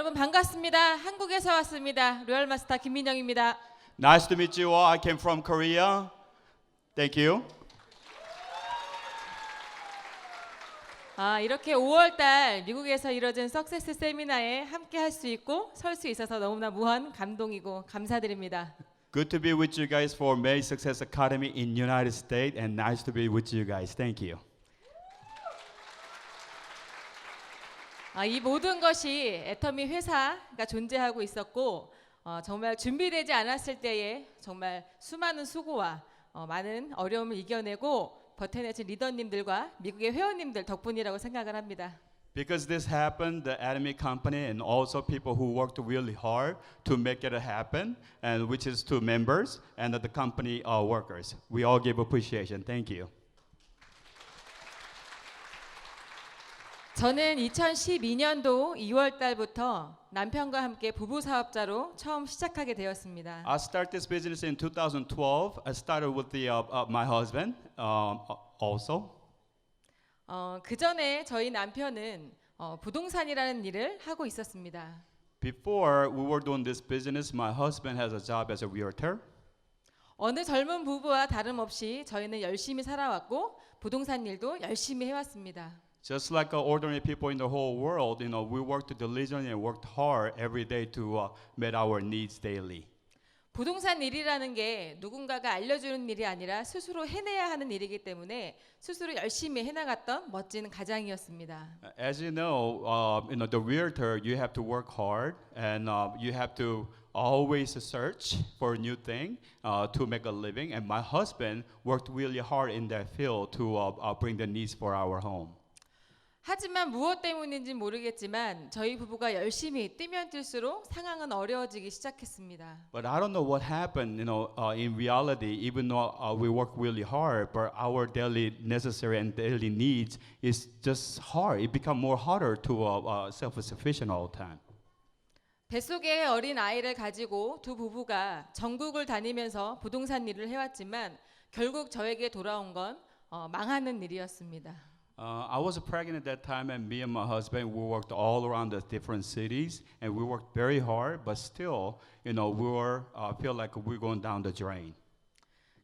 여러분 반갑습니다. 한국에서 왔습니다. 로얄 마스터 김민영입니다. Nice to meet you all. I came from Korea. Thank you. 이렇게 5월달 미국에서 이뤄진 석세스 세미나에 함께 할 수 있고 설 수 있어서 너무나 무한 감동이고 감사드립니다. Good to be with you guys for May Success Academy in United States and nice to be with you guys. Thank you. 이 모든 것이 애터미 회사가 존재하고 있었고 정말 준비되지 않았을 때에 정말 수많은 수고와 많은 어려움을 이겨내고 버텨내신 리더님들과 미국의 회원님들 덕분이라고 생각을 합니다. Because this happened, the Atomy Company and also people who worked really hard to make it happen, and which is to members and the company workers. We all give appreciation. Thank you. 저는 2012년도 2월 달부터 남편과 함께 부부 사업자로 처음 시작하게 되었습니다. I started this business in 2012. I started with my husband also. 그 전에 저희 남편은 부동산이라는 일을 하고 있었습니다. Before we were doing this business, my husband has a job as a realtor. 어느 젊은 부부와 다름없이 저희는 열심히 살아왔고 부동산 일도 열심히 해왔습니다. Just like ordinary people in the whole world, we worked diligently and worked hard every day to meet our needs daily. 부동산 일이라는 게 누군가가 알려주는 일이 아니라 스스로 해내야 하는 일이기 때문에 스스로 열심히 해나갔던 멋진 가장이었습니다. As you know, the realtor, you have to work hard and you have to always search for a new thing to make a living. And my husband worked really hard in that field to bring the needs for our home. 하지만 무엇 때문인지 모르겠지만 저희 부부가 열심히 뛰면 뛸수록 상황은 어려워지기 시작했습니다. But I don't know what happened, in reality, even though we work really hard, but our daily necessary and daily needs is just hard. It become more harder to self-sufficient all the time. 뱃속에 어린 아이를 가지고 두 부부가 전국을 다니면서 부동산 일을 해왔지만 결국 저에게 돌아온 건 망하는 일이었습니다. I was pregnant at that time, and me and my husband, we worked all around the different cities, and we worked very hard, but still, we were feel like we're going down the drain.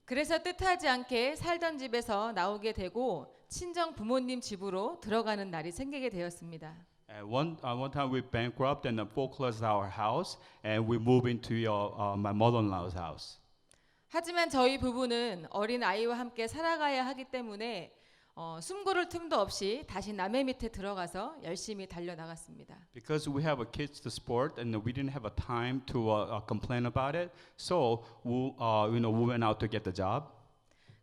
그래서 뜻하지 않게 살던 집에서 나오게 되고 친정 부모님 집으로 들어가는 날이 생기게 되었습니다. And one time we bankrupt and foreclosed our house, and we moved into my mother-in-law's house. 하지만 저희 부부는 어린 아이와 함께 살아가야 하기 때문에 숨고를 틈도 없이 다시 남의 밑에 들어가서 열심히 달려나갔습니다. Because we have a kids to support and we didn't have a time to complain about it, so we went out to get the job.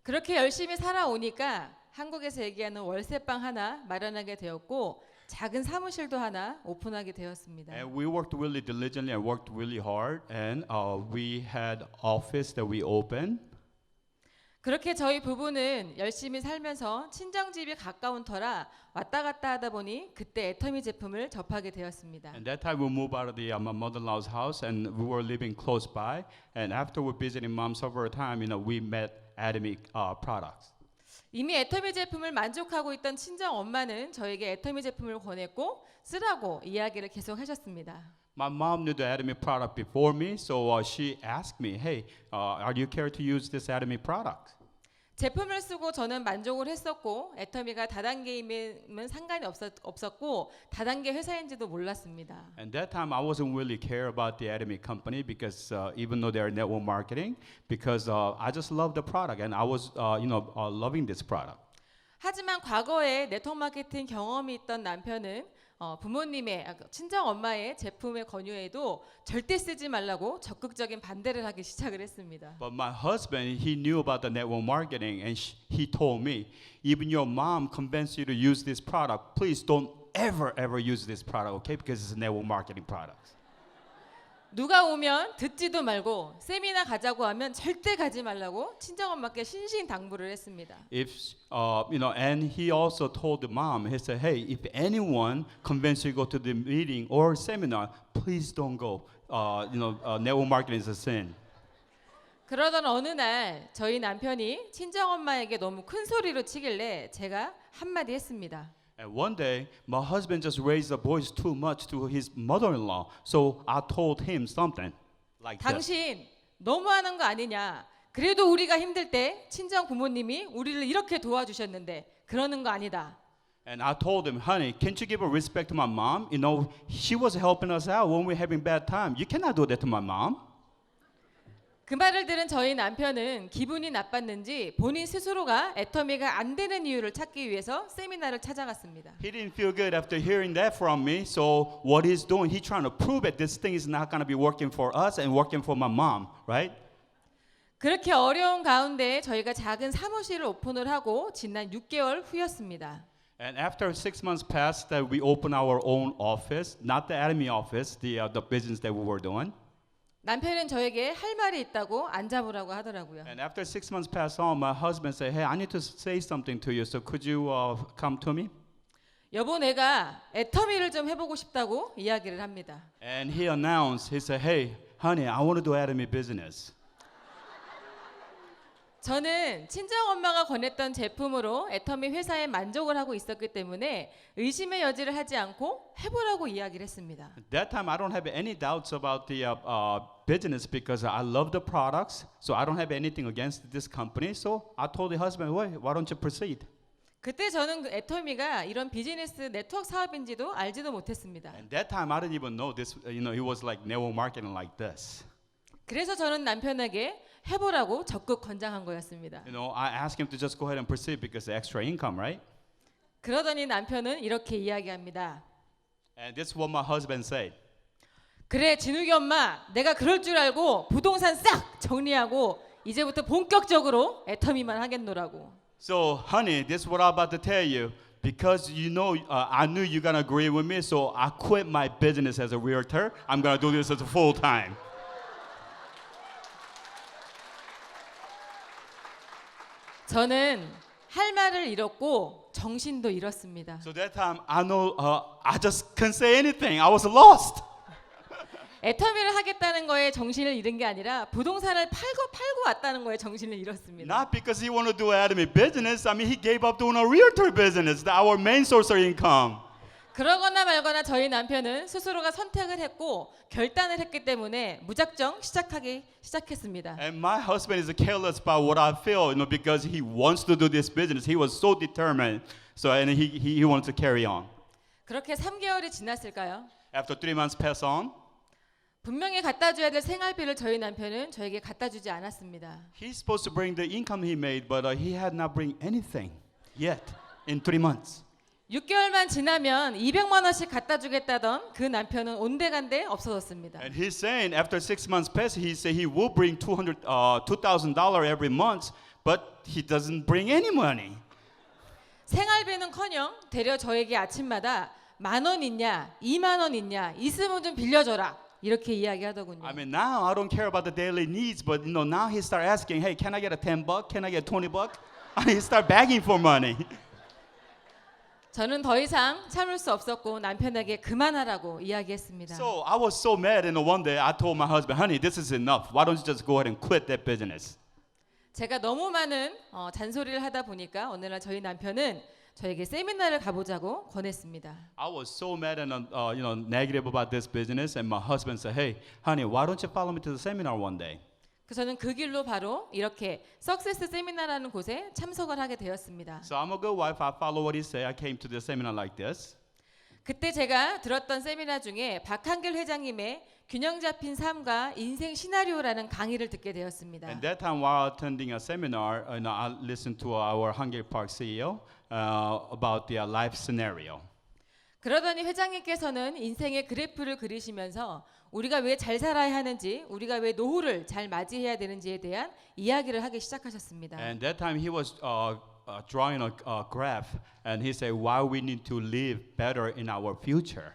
그렇게 열심히 살아오니까 한국에서 얘기하는 월세방 하나 마련하게 되었고 작은 사무실도 하나 오픈하게 되었습니다. And we worked really diligently and worked really hard, and we had office that we opened. 그렇게 저희 부부는 열심히 살면서 친정집이 가까운 터라 왔다 갔다 하다 보니 그때 애터미 제품을 접하게 되었습니다. And that time we moved out of my mother-in-law's house, and we were living close by. And after we visited mom several times, we met Atomy products. 이미 애터미 제품을 만족하고 있던 친정 엄마는 저에게 애터미 제품을 권했고 쓰라고 이야기를 계속 하셨습니다. My mom knew the Atomy product before me, so she asked me, "Hey, are you care to use this Atomy product?" 제품을 쓰고 저는 만족을 했었고 애터미가 다단계이면 상관이 없었고 다단계 회사인지도 몰랐습니다. And that time I wasn't really care about the Atomy company because even though they're network marketing, because I just loved the product and I was loving this product. 하지만 과거에 네트워크 마케팅 경험이 있던 남편은 부모님의 친정 엄마의 제품의 권유에도 절대 쓰지 말라고 적극적인 반대를 하기 시작을 했습니다. But my husband, he knew about the network marketing, and he told me, even your mom convinced you to use this product, please don't ever use this product, okay? Because it's a network marketing product. 누가 오면 듣지도 말고 세미나 가자고 하면 절대 가지 말라고 친정엄마께 신신당부를 했습니다. If and he also told the mom, he said, hey, if anyone convinces you to go to the meeting or seminar, please don't go. Network marketing is a sin. 그러던 어느 날 저희 남편이 친정엄마에게 너무 큰 소리로 치길래 제가 한마디 했습니다. And one day, my husband just raised the voice too much to his mother-in-law. So I told him something like this. 당신 너무하는 거 아니냐? 그래도 우리가 힘들 때 친정 부모님이 우리를 이렇게 도와주셨는데 그러는 거 아니다. And I told him, honey, can't you give a respect to my mom? You know, she was helping us out when we were having bad time. You cannot do that to my mom. 그 말을 들은 저희 남편은 기분이 나빴는지 본인 스스로가 애터미가 안 되는 이유를 찾기 위해서 세미나를 찾아갔습니다. He didn't feel good after hearing that from me. So what he's doing, he's trying to prove that this thing is not going to be working for us and working for my mom, right? 그렇게 어려운 가운데 저희가 작은 사무실을 오픈을 하고 지난 6개월 후였습니다. And after 6 months passed, that we opened our own office, not the Academy office, the business that we were doing. 남편은 저에게 할 말이 있다고 앉아보라고 하더라고요. And after 6 months passed on, my husband said, "Hey, I need to say something to you. So could you come to me?" 여보 내가 애터미를 좀 해보고 싶다고 이야기를 합니다. And he announced, he said, "Hey, honey, I want to do Academy business." 저는 친정 엄마가 권했던 제품으로 애터미 회사에 만족을 하고 있었기 때문에 의심의 여지를 하지 않고 해보라고 이야기를 했습니다. At that time, I don't have any doubts about the business because I love the products. So I don't have anything against this company. So I told the husband, why don't you proceed? 그때 저는 애터미가 이런 비즈니스 네트워크 사업인지도 알지도 못했습니다. And that time, I didn't even know this. You know, it was like network marketing like this. 그래서 저는 남편에게 해보라고 적극 권장한 거였습니다. You know, I asked him to just go ahead and proceed because of extra income, right? 그러더니 남편은 이렇게 이야기합니다. And this is what my husband said. 그래 진욱이 엄마 내가 그럴 줄 알고 부동산 싹 정리하고 이제부터 본격적으로 애터미만 하겠노라고. So, honey, this is what I'm about to tell you. Because you know, I knew you're gonna agree with me, so I quit my business as a realtor. I'm gonna do this as a full time. 저는 할 말을 잃었고 정신도 잃었습니다. So that time, I know I just couldn't say anything. I was lost. 애터미를 하겠다는 거에 정신을 잃은 게 아니라 부동산을 팔고 왔다는 거에 정신을 잃었습니다. Not because he wanted to do Academy business. I mean, he gave up doing a realtor business, our main source of income. 그러거나 말거나 저희 남편은 스스로가 선택을 했고 결단을 했기 때문에 무작정 시작했습니다. And my husband is careless about what I feel, you know, because he wants to do this business. He was so determined. So and he wanted to carry on. 그렇게 3개월이 지났을까요? After 3 months pass on, 분명히 갖다 줘야 될 생활비를 저희 남편은 저에게 갖다 주지 않았습니다. he's supposed to bring the income he made, but he had not bring anything yet in 3 months. 6개월만 지나면 200만 원씩 갖다 주겠다던 그 남편은 온데간데 없어졌습니다. And he's saying after 6 months pass, he said he will bring $2,000 every month, but he doesn't bring any money. 생활비는커녕 되려 저에게 아침마다 10,000원 있냐, 2만 원 있냐, 있으면 좀 빌려줘라 이렇게 이야기하더군요. I mean, now I don't care about the daily needs, but you know, now he start asking, hey, can I get a $10? Can I get $20? And he start begging for money. 저는 더 이상 참을 수 없었고 남편에게 그만하라고 이야기했습니다. So I was so mad, and one day I told my husband, honey, this is enough. Why don't you just go ahead and quit that business? 제가 너무 많은 잔소리를 하다 보니까 어느 날 저희 남편은 저에게 세미나를 가보자고 권했습니다. I was so mad and negative about this business, and my husband said, hey, honey, why don't you follow me to the seminar one day? 그래서 저는 그 길로 바로 이렇게 석세스 세미나라는 곳에 참석을 하게 되었습니다. So I'm a good wife. I follow what he said. I came to the seminar like this. 그때 제가 들었던 세미나 중에 박한길 회장님의 균형 잡힌 삶과 인생 시나리오라는 강의를 듣게 되었습니다. And that time while attending a seminar, I listened to our Hungary Park CEO about their life scenario. 그러더니 회장님께서는 인생의 그래프를 그리시면서 우리가 왜 잘 살아야 하는지, 우리가 왜 노후를 잘 맞이해야 되는지에 대한 이야기를 하기 시작하셨습니다. And that time he was drawing a graph, and he said why we need to live better in our future.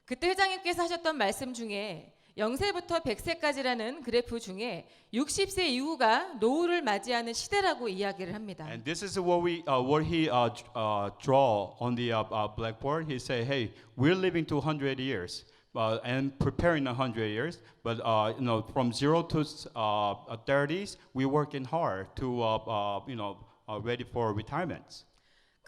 그때 회장님께서 하셨던 말씀 중에 0세부터 100세까지라는 그래프 중에 60세 이후가 노후를 맞이하는 시대라고 이야기를 합니다. And this is what he draw on the blackboard. He said, hey, we're living to 100 years. And preparing 100 years, but from 0 to 30s, we're working hard to ready for retirement.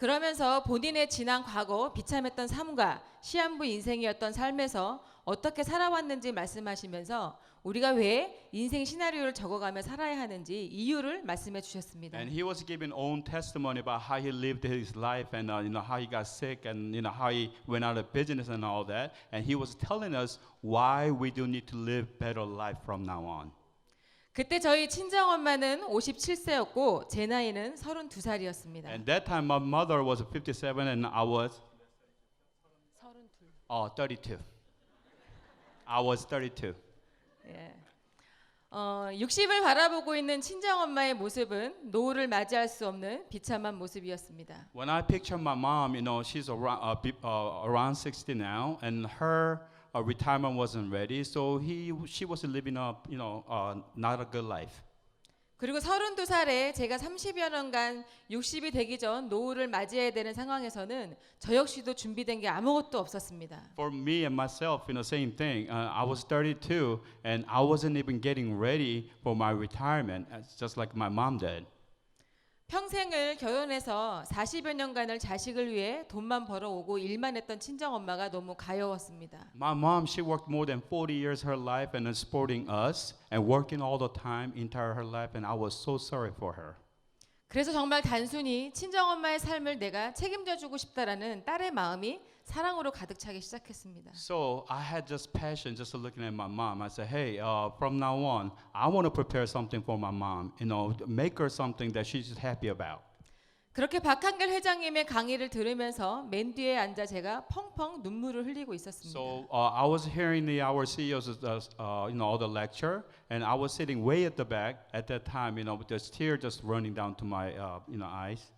그러면서 본인의 지난 과거 비참했던 삶과 시한부 인생이었던 삶에서 어떻게 살아왔는지 말씀하시면서 우리가 왜 인생 시나리오를 적어가며 살아야 하는지 이유를 말씀해 주셨습니다. And he was giving own testimony about how he lived his life and how he got sick and how he went out of business and all that. And he was telling us why we do need to live better life from now on. 그때 저희 친정엄마는 57세였고 제 나이는 32살이었습니다. And that time my mother was 57 and I was 32. I was 32. 예. 60을 바라보고 있는 친정엄마의 모습은 노후를 맞이할 수 없는 비참한 모습이었습니다. When I picture my mom, she's around 60 now, and her retirement wasn't ready, so she was living not a good life. 그리고 32살에 제가 30여 년간 60이 되기 전 노후를 맞이해야 되는 상황에서는 저 역시도 준비된 게 아무것도 없었습니다. For me and myself, same thing. I was 32, and I wasn't even getting ready for my retirement, just like my mom did. 평생을 결혼해서 40여 년간을 자식을 위해 돈만 벌어오고 일만 했던 친정엄마가 너무 가여웠습니다. My mom, she worked more than 40 years her life and supporting us and working all the time entire her life, and I was so sorry for her. 그래서 정말 단순히 친정엄마의 삶을 내가 책임져 주고 싶다라는 딸의 마음이 사랑으로 가득 차기 시작했습니다. So I had just passion just looking at my mom. I said, hey, from now on, I want to prepare something for my mom. Make her something that she's happy about. 그렇게 박한결 회장님의 강의를 들으면서 맨 뒤에 앉아 제가 펑펑 눈물을 흘리고 있었습니다. So I was hearing our CEO's, all the lecture, and I was sitting way at the back at that time, with the tear just running down to my, eyes.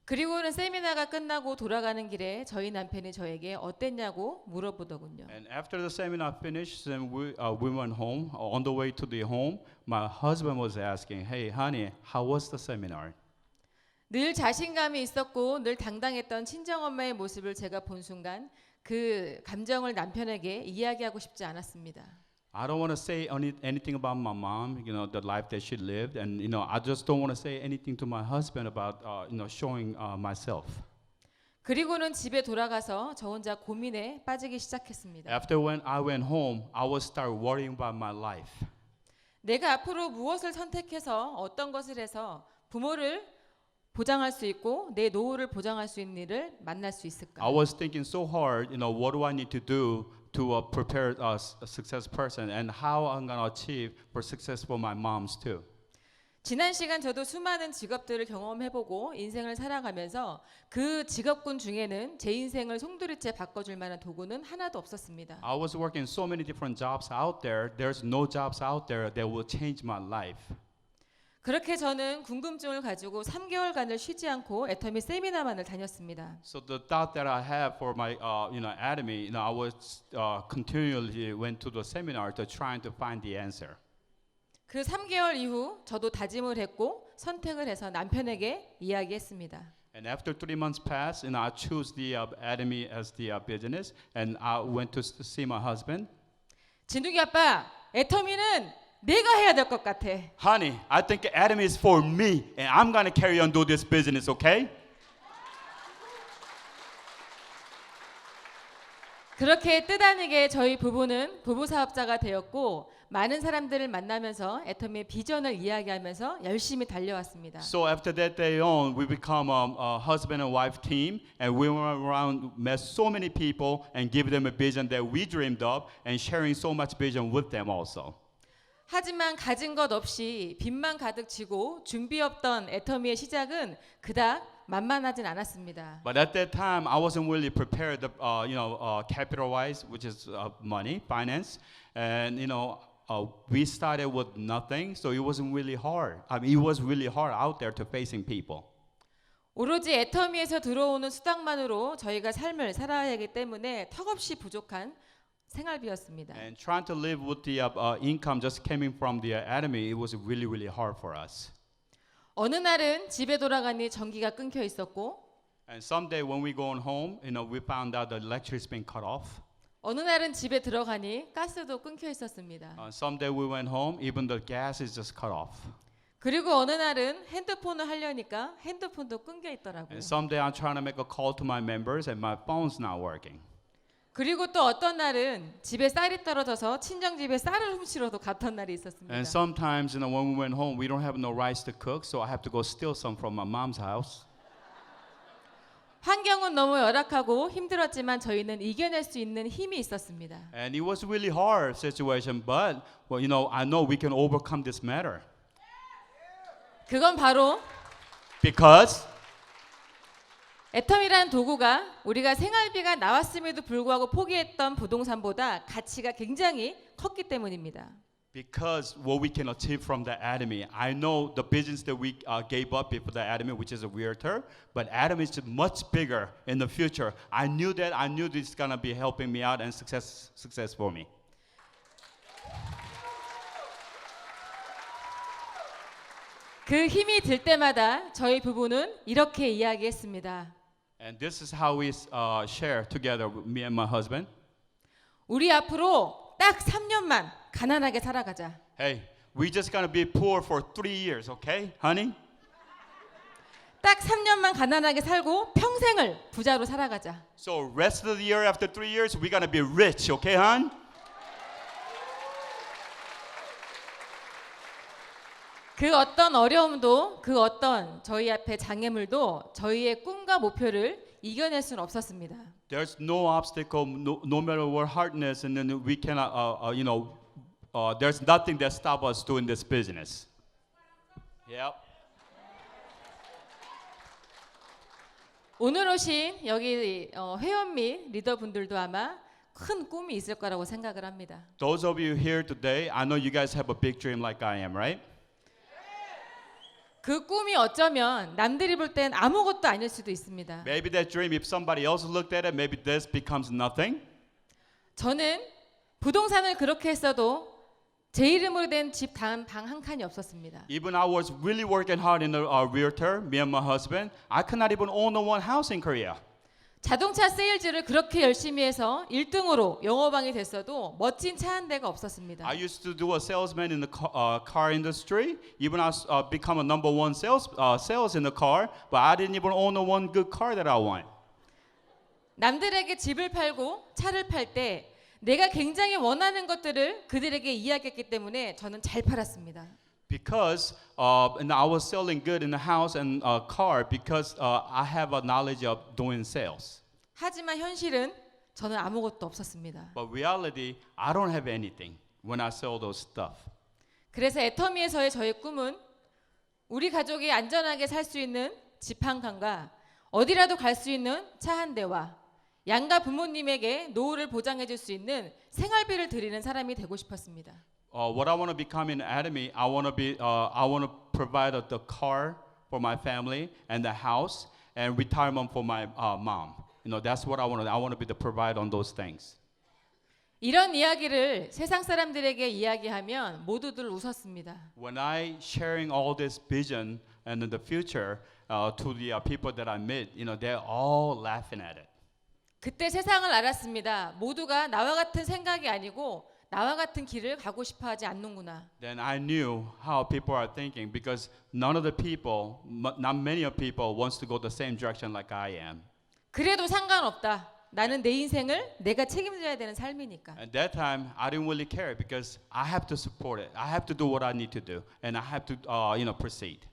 그리고는 세미나가 끝나고 돌아가는 길에 저희 남편이 저에게 어땠냐고 물어보더군요. And after the seminar finished, and we went home. On the way to the home, my husband was asking, "Hey, honey, how was the seminar?" 늘 자신감이 있었고 늘 당당했던 친정엄마의 모습을 제가 본 순간 그 감정을 남편에게 이야기하고 싶지 않았습니다. I don't want to say anything about my mom, the life that she lived, and I just don't want to say anything to my husband about, showing myself. 그리고는 집에 돌아가서 저 혼자 고민에 빠지기 시작했습니다. After when I went home, I would start worrying about my life. 내가 앞으로 무엇을 선택해서 어떤 것을 해서 부모를 보장할 수 있고 내 노후를 보장할 수 있는 일을 만날 수 있을까? I was thinking so hard, what do I need to do to prepare a success person, and how I'm going to achieve for success for my moms too. 지난 시간 저도 수많은 직업들을 경험해보고 인생을 살아가면서 그 직업군 중에는 제 인생을 송두리째 바꿔줄 만한 도구는 하나도 없었습니다. I was working so many different jobs out there. There's no jobs out there that will change my life. 그렇게 저는 궁금증을 가지고 3개월간을 쉬지 않고 애터미 세미나만을 다녔습니다. So the thought that I have for my, academy, I was continually went to the seminar to trying to find the answer. 그 3개월 이후 저도 다짐을 했고 선택을 해서 남편에게 이야기했습니다. And after 3 months passed, I chose the academy as the business, and I went to see my husband. 진욱이 아빠, 애터미는 내가 해야 될 것 같아. Honey, I think academy is for me, and I'm gonna carry on do this business, okay? 그렇게 뜻아니게 저희 부부는 부부 사업자가 되었고 많은 사람들을 만나면서 애터미의 비전을 이야기하면서 열심히 달려왔습니다. So after that day on, we become a husband and wife team, and we went around, met so many people, and give them a vision that we dreamed of, and sharing so much vision with them also. 하지만 가진 것 없이 빚만 가득 지고 준비 없던 애터미의 시작은 그닥 만만하진 않았습니다. But at that time, I wasn't really prepared, capital-wise, which is money, finance, and we started with nothing, so it wasn't really hard. I mean, it was really hard out there to facing people. 오로지 애터미에서 들어오는 수당만으로 저희가 삶을 살아야 하기 때문에 턱없이 부족한 생활비였습니다. And trying to live with the income just coming from the academy, it was really, really hard for us. 어느 날은 집에 돌아가니 전기가 끊겨 있었고 And someday when we go home, we found out the electric's been cut off. 어느 날은 집에 들어가니 가스도 끊겨 있었습니다. Someday we went home, even the gas is just cut off. 그리고 어느 날은 핸드폰을 하려니까 핸드폰도 끊겨 있더라고요. And someday I'm trying to make a call to my members and my phone's not working. 그리고 또 어떤 날은 집에 쌀이 떨어져서 친정 집에 쌀을 훔치러도 갔던 날이 있었습니다. And sometimes, when we went home, we don't have no rice to cook, so I have to go steal some from my mom's house. 환경은 너무 열악하고 힘들었지만 저희는 이겨낼 수 있는 힘이 있었습니다. And it was really hard situation, but I know we can overcome this matter 그건 바로 because 애텀이라는 도구가 우리가 생활비가 나왔음에도 불구하고 포기했던 부동산보다 가치가 굉장히 컸기 때문입니다. Because what we can achieve from the Atomy. I know the business that we gave up for the Atomy, which is a realtor, but Atomy is much bigger in the future. I knew that. I knew this is gonna be helping me out and success for me. 그 힘이 들 때마다 저희 부부는 이렇게 이야기했습니다. And this is how we share together, me and my husband. 우리 앞으로 딱 3년만 가난하게 살아가자. Hey, we just gonna be poor for 3 years, okay, honey? 딱 3년만 가난하게 살고 평생을 부자로 살아가자. So rest of the year, after 3 years, we're gonna be rich, okay, hon? 그 어떤 어려움도 그 어떤 저희 앞에 장애물도 저희의 꿈과 목표를 이겨낼 수는 없었습니다. There's no obstacle, no matter what hardness, and then we cannot, there's nothing that stops us doing this business. Yep. 오늘 오신 여기 회원 및 리더분들도 아마 큰 꿈이 있을 거라고 생각을 합니다. Those of you here today, I know you guys have a big dream like I am, right? 그 꿈이 어쩌면 남들이 볼 땐 아무것도 아닐 수도 있습니다. Maybe that dream, if somebody else looked at it, maybe this becomes nothing. 저는 부동산을 그렇게 했어도 제 이름으로 된 집 방 한 칸이 없었습니다. Even I was really working hard in the realtor, me and my husband, I could not even own a one house in Korea. 자동차 세일즈를 그렇게 열심히 해서 1등으로 영업왕이 됐어도 멋진 차 한 대가 없었습니다. I used to do a salesman in the car industry. Even I become a number one sales in the car, but I didn't even own a one good car that I want. 남들에게 집을 팔고 차를 팔 때 내가 굉장히 원하는 것들을 그들에게 이야기했기 때문에 저는 잘 팔았습니다. Because and I was selling good in the house and car because I have a knowledge of doing sales. 하지만 현실은 저는 아무것도 없었습니다. But reality, I don't have anything when I sell those stuff. 그래서 애터미에서의 저의 꿈은 우리 가족이 안전하게 살 수 있는 집 한 칸과 어디라도 갈 수 있는 차 한 대와 양가 부모님에게 노후를 보장해 줄 수 있는 생활비를 드리는 사람이 되고 싶었습니다. What I want to become in Atomy, I want to provide the car for my family and the house and retirement for my mom. That's what I want to. I want to be the provider on those things. 이런 이야기를 세상 사람들에게 이야기하면 모두들 웃었습니다. When I sharing all this vision and in the future to the people that I meet, they're all laughing at it. 그때 세상을 알았습니다. 모두가 나와 같은 생각이 아니고 나와 같은 길을 가고 싶어 하지 않는구나. Then I knew how people are thinking because none of the people, not many of people wants to go the same direction like I am. 그래도 상관없다. 나는 내 인생을 내가 책임져야 되는 삶이니까. At that time, I didn't really care because I have to support it. I have to do what I need to do, and I have to, proceed.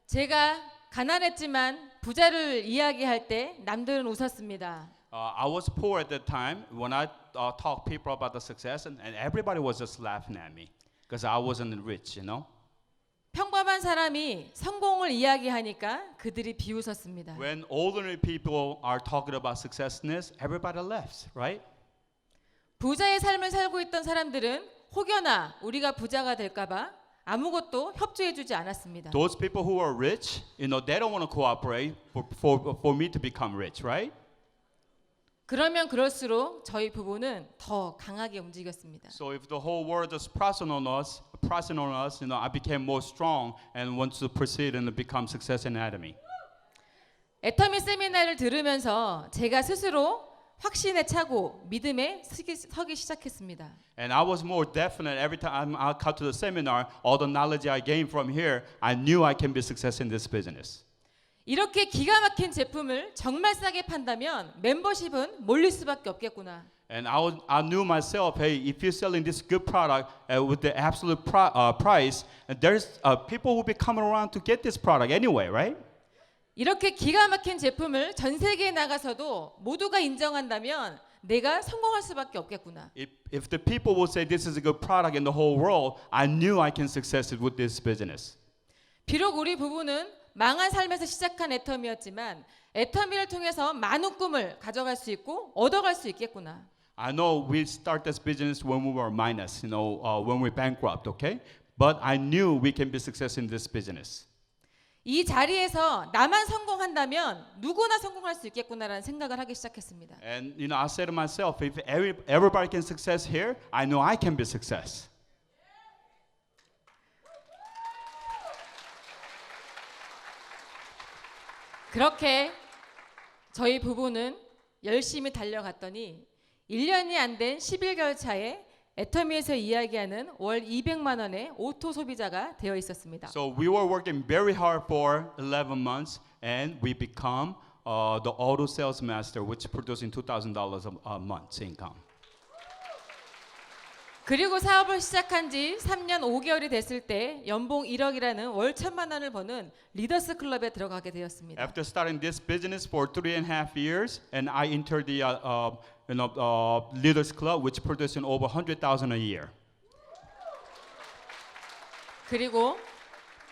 제가 가난했지만 부자를 이야기할 때 남들은 웃었습니다. I was poor at that time when I talked people about the success, and everybody was just laughing at me because I wasn't rich, 평범한 사람이 성공을 이야기하니까 그들이 비웃었습니다. When ordinary people are talking about successness, everybody laughs, right? 부자의 삶을 살고 있던 사람들은 혹여나 우리가 부자가 될까봐 아무것도 협조해주지 않았습니다. Those people who are rich, they don't want to cooperate for me to become rich, right? 그러면 그럴수록 저희 부부는 더 강하게 움직였습니다. So if the whole world is pressing on us, I became more strong and want to proceed and become success in Atomy. 애터미 세미나를 들으면서 제가 스스로 확신에 차고 믿음에 서기 시작했습니다. And I was more definite every time I got to the seminar. All the knowledge I gained from here, I knew I can be success in this business. 이렇게 기가 막힌 제품을 정말 싸게 판다면 멤버십은 몰릴 수밖에 없겠구나. And I knew myself, hey, if you're selling this good product with the absolute price, and there's people will be coming around to get this product anyway, right? 이렇게 기가 막힌 제품을 전 세계에 나가서도 모두가 인정한다면 내가 성공할 수밖에 없겠구나. If the people will say this is a good product in the whole world, I knew I can succeed with this business. 비록 우리 부부는 망한 삶에서 시작한 애터미였지만 애터미를 통해서 많은 꿈을 가져갈 수 있고 얻어갈 수 있겠구나. I know we start this business when we were minus, when we're bankrupt, okay? But I knew we can be success in this business. 이 자리에서 나만 성공한다면 누구나 성공할 수 있겠구나라는 생각을 하기 시작했습니다. And I said to myself, if everybody can success here, I know I can be success. 그렇게 저희 부부는 열심히 달려갔더니 1년이 안 된 11개월 차에 애터미에서 이야기하는 월 200만 원의 오토 소비자가 되어 있었습니다. So we were working very hard for 11 months, and we become the auto sales master, which producing $2,000 a month income. 그리고 사업을 시작한 지 3년 5개월이 됐을 때 연봉 1억이라는 월 1,000만 원을 버는 리더스 클럽에 들어가게 되었습니다. After starting this business for 3.5 years, and I entered the Leaders Club, which producing over 100,000 a year. 그리고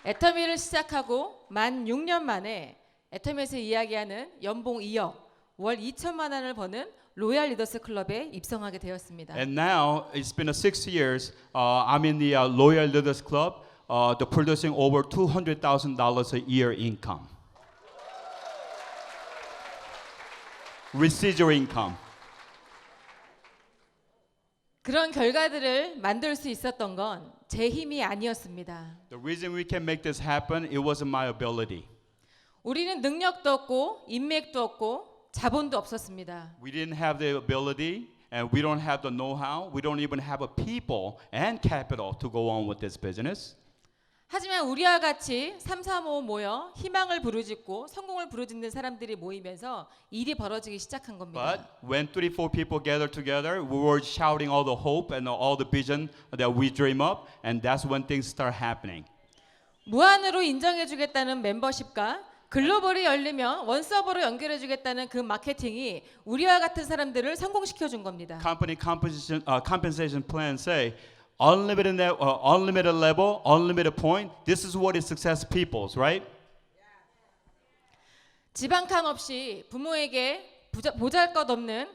애터미를 시작하고 만 6년 만에 애터미에서 이야기하는 연봉 2억, 월 2천만 원을 버는 로얄 리더스 클럽에 입성하게 되었습니다. And now it's been 6 years. I'm in the Loyal Leaders Club, the producing over $200,000 a year income. Residual income. 그런 결과들을 만들 수 있었던 건 제 힘이 아니었습니다. The reason we can make this happen, it wasn't my ability. 우리는 능력도 없고 인맥도 없고 자본도 없었습니다. We didn't have the ability, and we don't have the know-how. We don't even have a people and capital to go on with this business. 하지만 우리와 같이 335 모여 희망을 부르짖고 성공을 부르짖는 사람들이 모이면서 일이 벌어지기 시작한 겁니다. But when 3-4 people gathered together, we were shouting all the hope and all the vision that we dream up, and that's when things start happening. 무한으로 인정해주겠다는 멤버십과 글로벌이 열리면 원서버로 연결해주겠다는 그 마케팅이 우리와 같은 사람들을 성공시켜준 겁니다. Company compensation plan say unlimited level, unlimited point. This is what is success people's, right? 지방칸 없이 부모에게 보잘것없는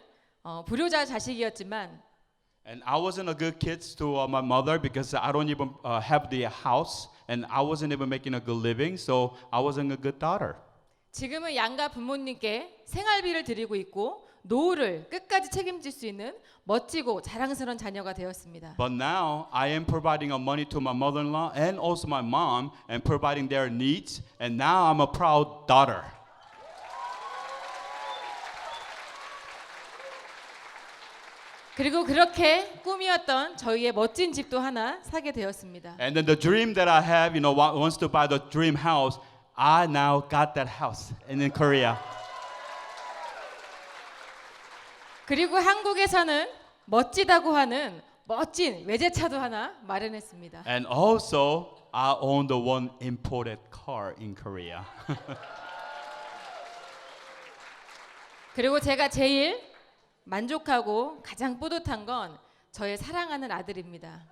불효자 자식이었지만 And I wasn't a good kid to my mother because I don't even have the house, and I wasn't even making a good living, so I wasn't a good daughter. 지금은 양가 부모님께 생활비를 드리고 있고 노후를 끝까지 책임질 수 있는 멋지고 자랑스러운 자녀가 되었습니다. But now I am providing money to my mother-in-law and also my mom and providing their needs, and now I'm a proud daughter. 그리고 그렇게 꿈이었던 저희의 멋진 집도 하나 사게 되었습니다. And then the dream that I have, wants to buy the dream house, I now got that house in Korea. 그리고 한국에서는 멋지다고 하는 멋진 외제차도 하나 마련했습니다. And also, I own the one imported car in Korea. 그리고 제가 제일 만족하고 가장 뿌듯한 건 저의 사랑하는 아들입니다.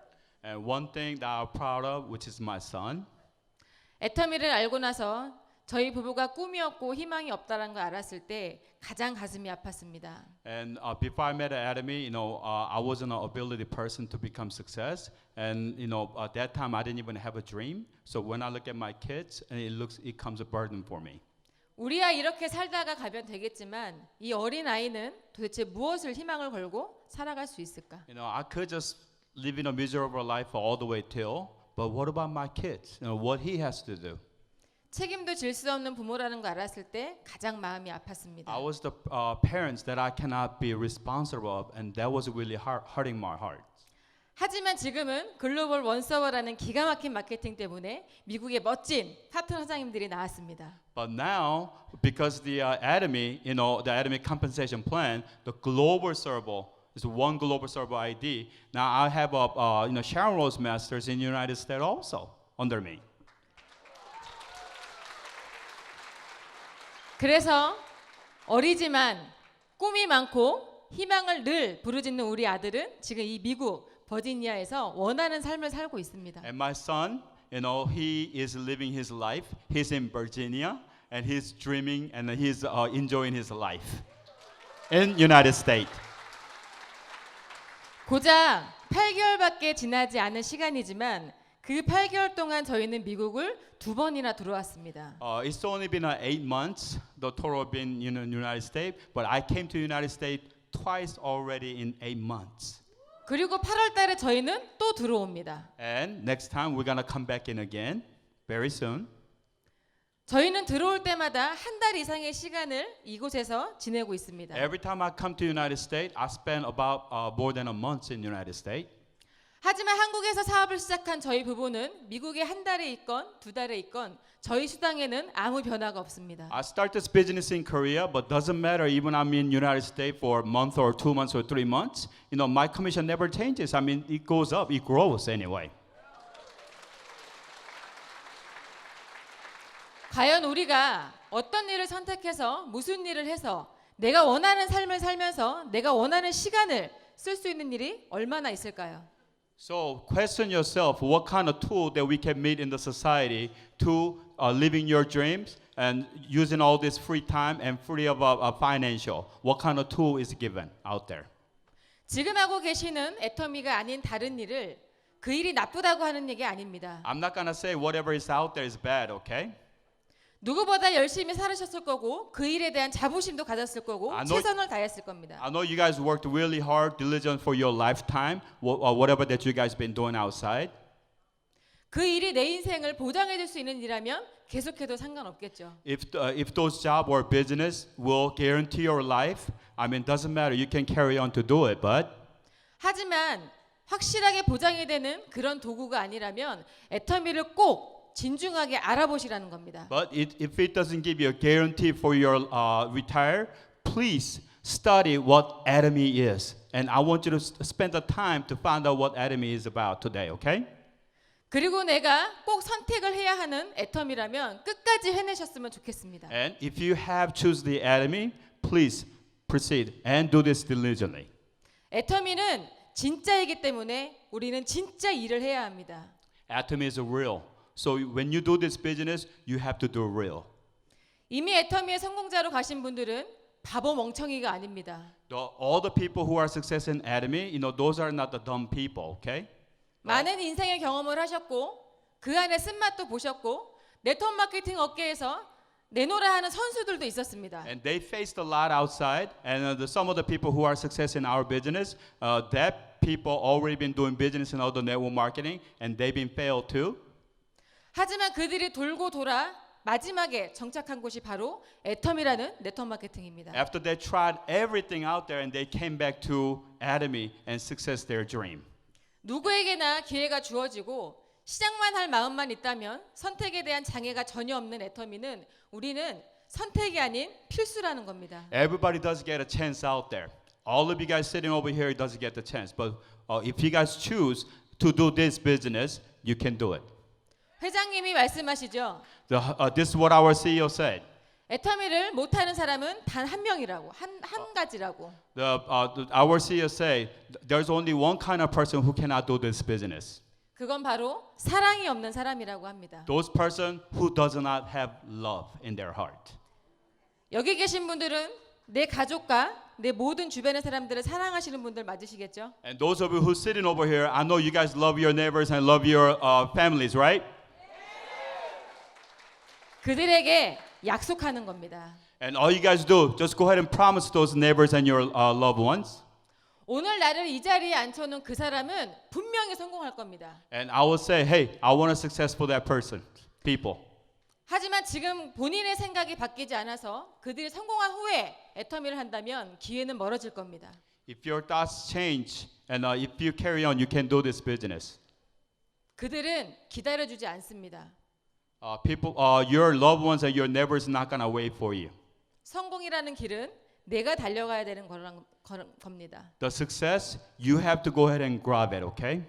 And one thing that I'm proud of, which is my son. 애터미를 알고 나서 저희 부부가 꿈이 없고 희망이 없다는 걸 알았을 때 가장 가슴이 아팠습니다. And before I met Atomy, I wasn't an ability person to become success. And at that time, I didn't even have a dream. So when I look at my kids, and it comes a burden for me. 우리야 이렇게 살다가 가면 되겠지만 이 어린 아이는 도대체 무엇을 희망을 걸고 살아갈 수 있을까? I could just live in a miserable life all the way till. But what about my kids? What he has to do? 책임도 질 수 없는 부모라는 걸 알았을 때 가장 마음이 아팠습니다. I was the parents that I cannot be responsible of, and that was really hurting my heart. 하지만 지금은 글로벌 원서버라는 기가 막힌 마케팅 때문에 미국의 멋진 파트너 사장님들이 나왔습니다. But now, because the Atomy, the Atomy compensation plan, the global server is one global server ID. Now I have Sharon Rose Masters in the United States also under me. 그래서 어리지만 꿈이 많고 희망을 늘 부르짖는 우리 아들은 지금 이 미국 버지니아에서 원하는 삶을 살고 있습니다. And my son, he is living his life. He's in Virginia, and he's dreaming, and he's enjoying his life in United States. 고작 8개월밖에 지나지 않은 시간이지만 그 8개월 동안 저희는 미국을 2번이나 들어왔습니다. It's only been 8 months, the total been in the United States, but I came to the United States twice already in 8 months. 그리고 8월 달에 저희는 또 들어옵니다. And next time we're gonna come back in again, very soon. 저희는 들어올 때마다 한 달 이상의 시간을 이곳에서 지내고 있습니다. Every time I come to the United States, I spend about more than a month in the United States. 하지만 한국에서 사업을 시작한 저희 부부는 미국에 한 달에 있건 2달에 있건 저희 수당에는 아무 변화가 없습니다. I start this business in Korea, but doesn't matter even I'm in United States for a month or 2 months or 3 months. My commission never changes. I mean, it goes up, it grows anyway. 과연 우리가 어떤 일을 선택해서 무슨 일을 해서 내가 원하는 삶을 살면서 내가 원하는 시간을 쓸 수 있는 일이 얼마나 있을까요? So question yourself, what kind of tool that we can meet in the society to living your dreams and using all this free time and free of financial? What kind of tool is given out there? 지금 하고 계시는 애터미가 아닌 다른 일을 그 일이 나쁘다고 하는 얘기 아닙니다. I'm not gonna say whatever is out there is bad, okay? 누구보다 열심히 살으셨을 거고 그 일에 대한 자부심도 가졌을 거고 최선을 다했을 겁니다. I know you guys worked really hard, diligent for your lifetime, whatever that you guys been doing outside. 그 일이 내 인생을 보장해 줄 수 있는 일이라면 계속해도 상관없겠죠. If those job or business will guarantee your life, I mean, doesn't matter. You can carry on to do it, but 하지만 확실하게 보장이 되는 그런 도구가 아니라면 애터미를 꼭 진중하게 알아보시라는 겁니다. But if it doesn't give you a guarantee for your retire, please study what Atomy is. And I want you to spend the time to find out what Atomy is about today, okay? 그리고 내가 꼭 선택을 해야 하는 애터미라면 끝까지 해내셨으면 좋겠습니다. And if you have choose the Atomy, please proceed and do this diligently. 애터미는 진짜이기 때문에 우리는 진짜 일을 해야 합니다. Atomy is real. So when you do this business, you have to do real. 이미 애터미의 성공자로 가신 분들은 바보 멍청이가 아닙니다. All the people who are success in Atomy, those are not the dumb people, okay? 많은 인생의 경험을 하셨고 그 안에 쓴맛도 보셨고 네트워크 마케팅 업계에서 내노라 하는 선수들도 있었습니다. And they faced a lot outside, and some of the people who are success in our business, that people already been doing business in other network marketing, and they've been failed too. 하지만 그들이 돌고 돌아 마지막에 정착한 곳이 바로 애텀이라는 네트워크 마케팅입니다. After they tried everything out there, and they came back to Atomy and success their dream. 누구에게나 기회가 주어지고 시작만 할 마음만 있다면 선택에 대한 장애가 전혀 없는 애터미는 우리는 선택이 아닌 필수라는 겁니다. Everybody does get a chance out there. All of you guys sitting over here doesn't get the chance, but if you guys choose to do this business, you can do it. 회장님이 말씀하시죠. This is what our CEO said. 애터미를 못하는 사람은 단 한 명이라고 한 가지라고. Our CEO say there's only one kind of person who cannot do this business. 그건 바로 사랑이 없는 사람이라고 합니다. Those person who does not have love in their heart. 여기 계신 분들은 내 가족과 내 모든 주변의 사람들을 사랑하시는 분들 맞으시겠죠? And those of you who sitting over here, I know you guys love your neighbors and love your families, right? 그들에게 약속하는 겁니다. And all you guys do, just go ahead and promise those neighbors and your loved ones. 오늘 나를 이 자리에 앉혀놓은 그 사람은 분명히 성공할 겁니다. And I will say, hey, I want to successful that person, people. 하지만 지금 본인의 생각이 바뀌지 않아서 그들이 성공한 후에 애터미를 한다면 기회는 멀어질 겁니다. If your thoughts change and if you carry on, you can do this business. 그들은 기다려주지 않습니다. People, your loved ones and your neighbors not gonna wait for you. 성공이라는 길은 내가 달려가야 되는 겁니다. The success, you have to go ahead and grab it, okay?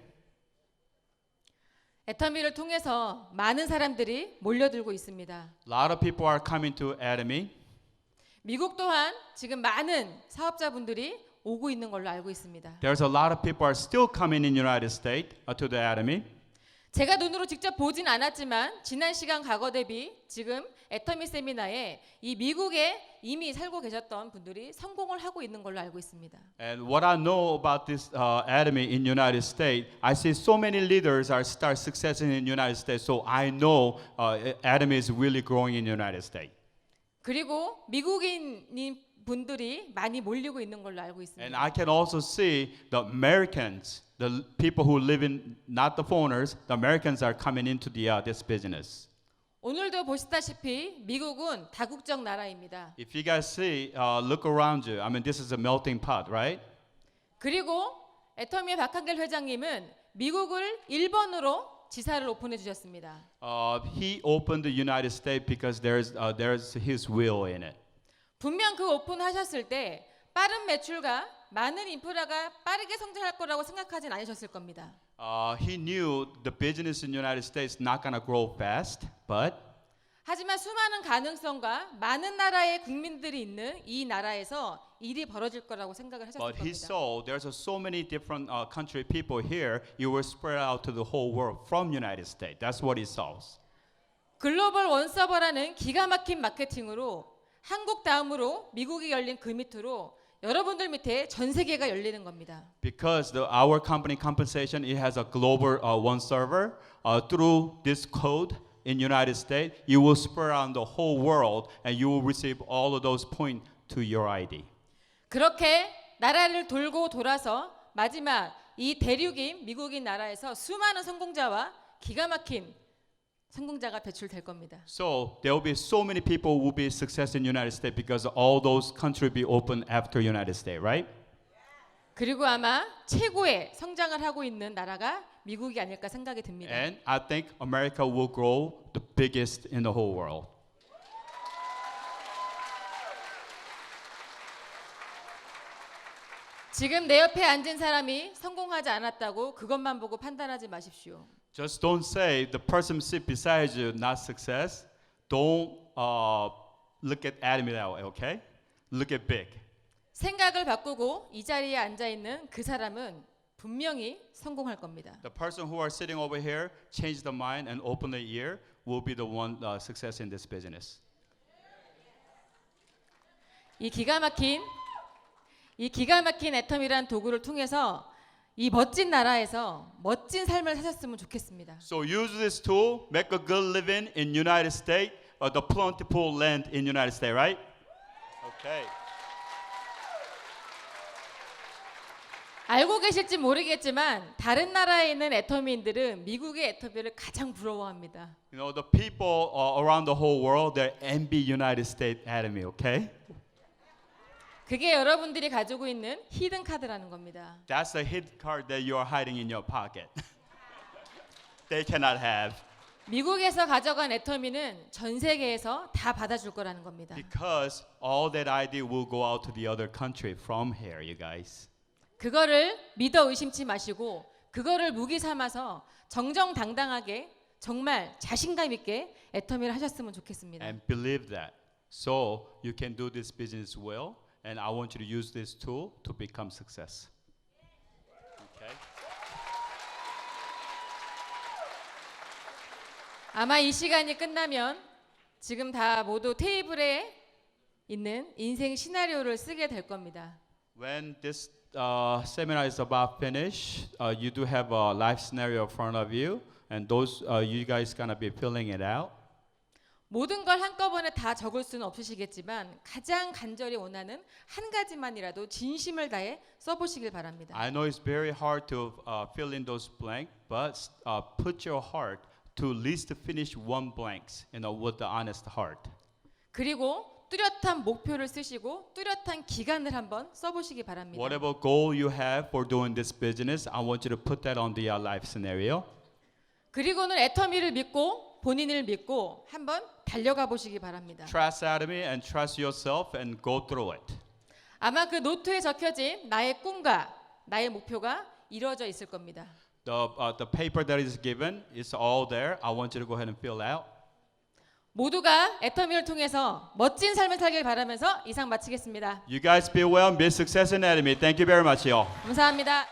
애터미를 통해서 많은 사람들이 몰려들고 있습니다. A lot of people are coming to Atomy. 미국 또한 지금 많은 사업자분들이 오고 있는 걸로 알고 있습니다. There's a lot of people are still coming in United States to the Atomy. 제가 눈으로 직접 보진 않았지만 지난 시간 과거 대비 지금 애터미 세미나에 이 미국에 이미 살고 계셨던 분들이 성공을 하고 있는 걸로 알고 있습니다. And what I know about this Atomy in United States, I see so many leaders are start successing in United States. So I know Atomy is really growing in United States. 그리고 미국인 분들이 많이 몰리고 있는 걸로 알고 And 있습니다. I can also see the Americans, the people who live in, not the foreigners, the Americans are coming into this business. 오늘도 보시다시피 미국은 다국적 나라입니다. If you guys see, look around you. I mean, this is a melting pot, right? 그리고 애터미의 박한길 회장님은 미국을 1번으로 지사를 오픈해 주셨습니다. He opened the United States because there's his will in it. 분명 그 오픈하셨을 때 빠른 매출과 많은 인프라가 빠르게 성장할 거라고 생각하진 않으셨을 겁니다. He knew the business in United States not gonna grow fast, but 하지만 수많은 가능성과 많은 나라의 국민들이 있는 이 나라에서 일이 벌어질 거라고 생각을 하셨을 he 겁니다. saw there's so many different country people here. You will spread out to the whole world from United States. That's what he saw. 글로벌 원서버라는 기가 막힌 마케팅으로 한국 다음으로 미국이 열린 그 밑으로 여러분들 밑에 전 세계가 열리는 겁니다. Because our company compensation, it has a global one server. Through this code in United States, you will spread around the whole world, and you will receive all of those points to your ID. 그렇게 나라를 돌고 돌아서 마지막 이 대륙인 미국인 나라에서 수많은 성공자와 기가 막힌 성공자가 배출될 겁니다. So there will be so many people who will be success in United States because all those countries be open after United States, right? 그리고 아마 최고의 성장을 하고 있는 나라가 미국이 아닐까 생각이 듭니다. And I think America will grow the biggest in the whole world. 지금 내 옆에 앉은 사람이 성공하지 않았다고 그것만 보고 판단하지 마십시오. Just don't say the person sit beside you not success. Don't look at Atomy that way, okay? Look at big. 생각을 바꾸고 이 자리에 앉아 있는 그 사람은 분명히 성공할 겁니다. The person who are sitting over here, change the mind and open the ear, will be the one success in this business. 이 기가 막힌 애텀이란 도구를 통해서 이 멋진 나라에서 멋진 삶을 사셨으면 좋겠습니다. So use this tool, make a good living in United States, the plentiful land in United States, right? Okay. 알고 계실지 모르겠지만 다른 나라에 있는 애터미인들은 미국의 애터미를 가장 부러워합니다. You know, the people around the whole world, they envy United States Atomy, okay? 그게 여러분들이 가지고 있는 히든 카드라는 겁니다. That's a hidden card that you are hiding in your pocket. They cannot have. 미국에서 가져간 애터미는 전 세계에서 다 받아줄 거라는 겁니다. Because all that ID will go out to the other country from here, you guys. 그거를 믿어 의심치 마시고 그거를 무기 삼아서 정정당당하게 정말 자신감 있게 애터미를 하셨으면 좋겠습니다. And believe that. So you can do this business well. And I want you to use this tool to become success. Okay? 아마 이 시간이 끝나면 지금 다 모두 테이블에 있는 인생 시나리오를 쓰게 될 겁니다. When this seminar is about finish, you do have a life scenario in front of you, and those you guys gonna be filling it out. 모든 걸 한꺼번에 다 적을 수는 없으시겠지만 가장 간절히 원하는 한 가지만이라도 진심을 다해 써보시길 바랍니다. I know it's very hard to fill in those blanks, but put your heart to at least finish one blanks, with the honest heart. 그리고 뚜렷한 목표를 쓰시고 뚜렷한 기간을 한번 써보시기 바랍니다. Whatever goal you have for doing this business, I want you to put that on the life scenario. 그리고는 애터미를 믿고 본인을 믿고 한번 달려가 보시기 바랍니다. Trust Atomy and trust yourself and go through it. 아마 그 노트에 적혀진 나의 꿈과 나의 목표가 이루어져 있을 겁니다. The paper that is given is all there. I want you to go ahead and fill out. 모두가 애터미를 통해서 멋진 삶을 살길 바라면서 이상 마치겠습니다. You guys be well and be success in Atomy. Thank you very much, y'all. 감사합니다.